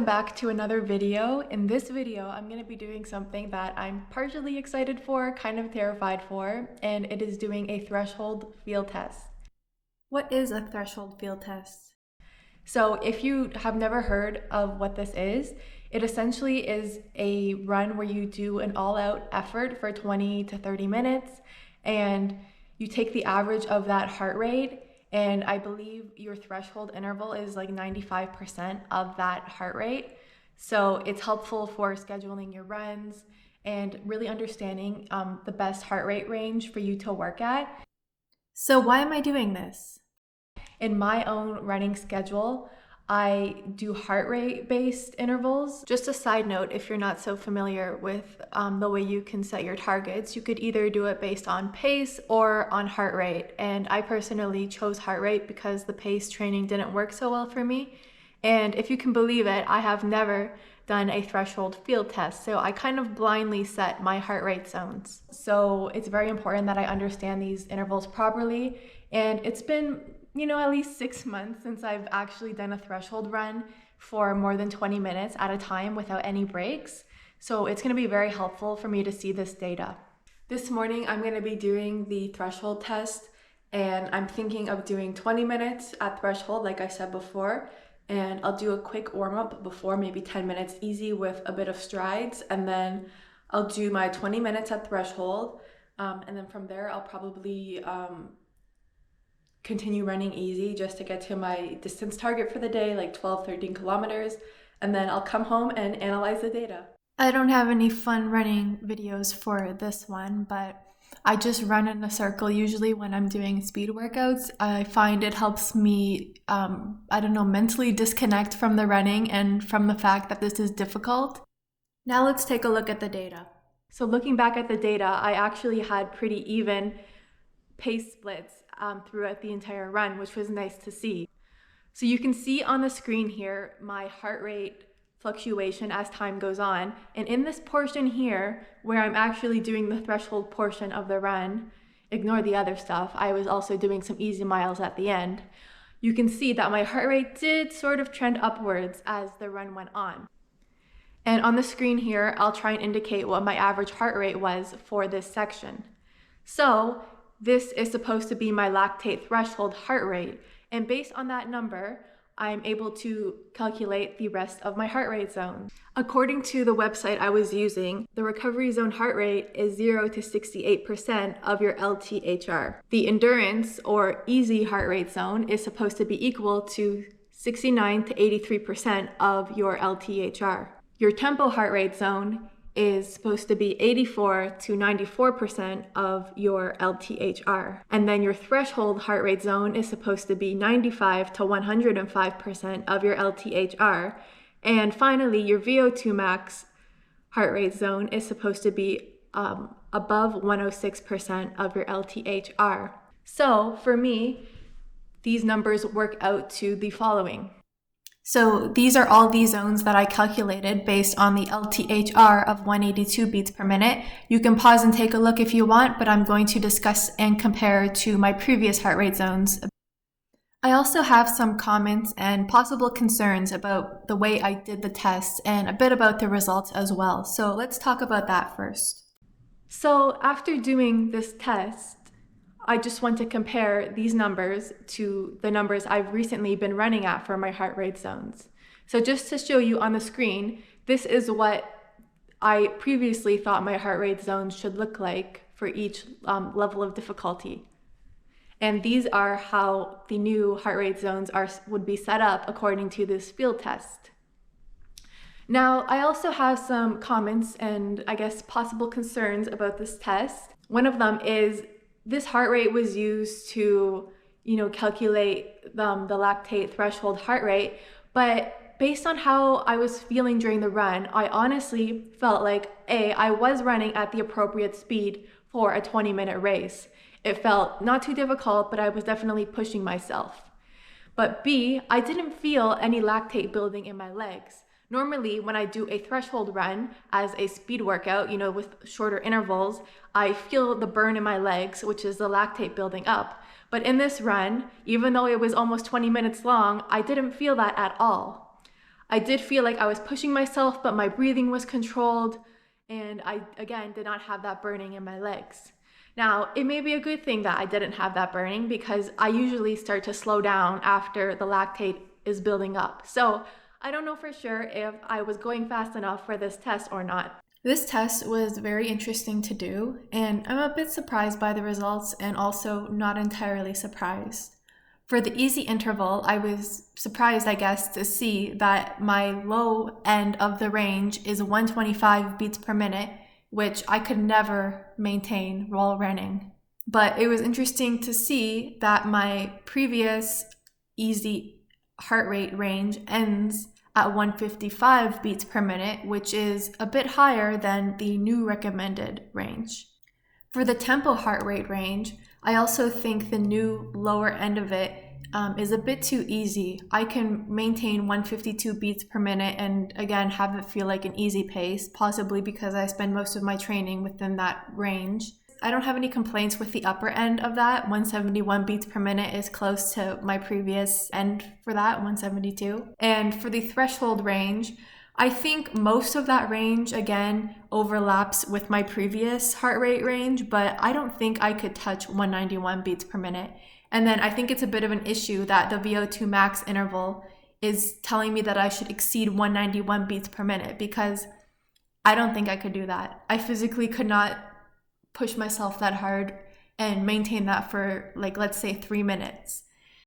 Back to another video. In this video, I'm going to be doing something that I'm partially excited for, kind of terrified for, and it is doing a threshold field test. What is a threshold field test? So if you have never heard of what this is, it essentially is a run where you do an all-out effort for 20 to 30 minutes, and you take the average of that heart rate, and I believe your threshold interval is like 95% of that heart rate. So it's helpful for scheduling your runs and really understanding the best heart rate range for you to work at. So why am I doing this? In my own running schedule, I do heart rate based intervals. Just a side note, if you're not so familiar with the way you can set your targets, you could either do it based on pace or on heart rate. And I personally chose heart rate because the pace training didn't work so well for me. And if you can believe it, I have never done a threshold field test. So I kind of blindly set my heart rate zones. So it's very important that I understand these intervals properly. And it's been at least 6 months since I've actually done a threshold run for more than 20 minutes at a time without any breaks. So it's going to be very helpful for me to see this data. This morning, I'm going to be doing the threshold test, and I'm thinking of doing 20 minutes at threshold, like I said before, and I'll do a quick warm-up before, maybe 10 minutes easy with a bit of strides, and then I'll do my 20 minutes at threshold, and then from there, I'll probably continue running easy just to get to my distance target for the day, like 12-13 kilometers, and then I'll come home and analyze the data. I don't have any fun running videos for this one, but I just run in a circle usually when I'm doing speed workouts. I find it helps me, mentally disconnect from the running and from the fact that this is difficult. Now let's take a look at the data. So looking back at the data, I actually had pretty even pace splits throughout the entire run, which was nice to see. So you can see on the screen here my heart rate fluctuation as time goes on. And in this portion here, where I'm actually doing the threshold portion of the run, ignore the other stuff, I was also doing some easy miles at the end, you can see that my heart rate did sort of trend upwards as the run went on. And on the screen here, I'll try and indicate what my average heart rate was for this section. So this is supposed to be my lactate threshold heart rate, and based on that number, I'm able to calculate the rest of my heart rate zones. According to the website I was using, the recovery zone heart rate is 0 to 68% of your LTHR. The endurance or easy heart rate zone is supposed to be equal to 69 to 83% of your LTHR. Your tempo heart rate zone is supposed to be 84 to 94% of your LTHR. And then your threshold heart rate zone is supposed to be 95 to 105% of your LTHR. And finally, your VO2 max heart rate zone is supposed to be above 106% of your LTHR. So for me, these numbers work out to the following. So these are all the zones that I calculated based on the LTHR of 182 beats per minute. You can pause and take a look if you want, but I'm going to discuss and compare to my previous heart rate zones. I also have some comments and possible concerns about the way I did the test and a bit about the results as well. So let's talk about that first. So after doing this test, I just want to compare these numbers to the numbers I've recently been running at for my heart rate zones. So just to show you on the screen, this is what I previously thought my heart rate zones should look like for each level of difficulty. And these are how the new heart rate zones would be set up according to this field test. Now, I also have some comments and I guess possible concerns about this test. One of them is this heart rate was used to, calculate the lactate threshold heart rate, but based on how I was feeling during the run, I honestly felt like I was running at the appropriate speed for a 20-minute race. It felt not too difficult, but I was definitely pushing myself. But B, I didn't feel any lactate building in my legs. Normally, when I do a threshold run as a speed workout, with shorter intervals, I feel the burn in my legs, which is the lactate building up. But in this run, even though it was almost 20 minutes long, I didn't feel that at all. I did feel like I was pushing myself, but my breathing was controlled, and I, again, did not have that burning in my legs. Now, it may be a good thing that I didn't have that burning because I usually start to slow down after the lactate is building up. So I don't know for sure if I was going fast enough for this test or not. This test was very interesting to do, and I'm a bit surprised by the results and also not entirely surprised. For the easy interval, I was surprised, I guess, to see that my low end of the range is 125 beats per minute, which I could never maintain while running. But it was interesting to see that my previous easy heart rate range ends at 155 beats per minute, which is a bit higher than the new recommended range. For the tempo heart rate range, I also think the new lower end of it is a bit too easy. I can maintain 152 beats per minute and again have it feel like an easy pace, possibly because I spend most of my training within that range. I don't have any complaints with the upper end of that. 171 beats per minute is close to my previous end for that, 172. And for the threshold range, I think most of that range, again, overlaps with my previous heart rate range, but I don't think I could touch 191 beats per minute. And then I think it's a bit of an issue that the VO2 max interval is telling me that I should exceed 191 beats per minute because I don't think I could do that. I physically could not push myself that hard and maintain that for, like, let's say 3 minutes.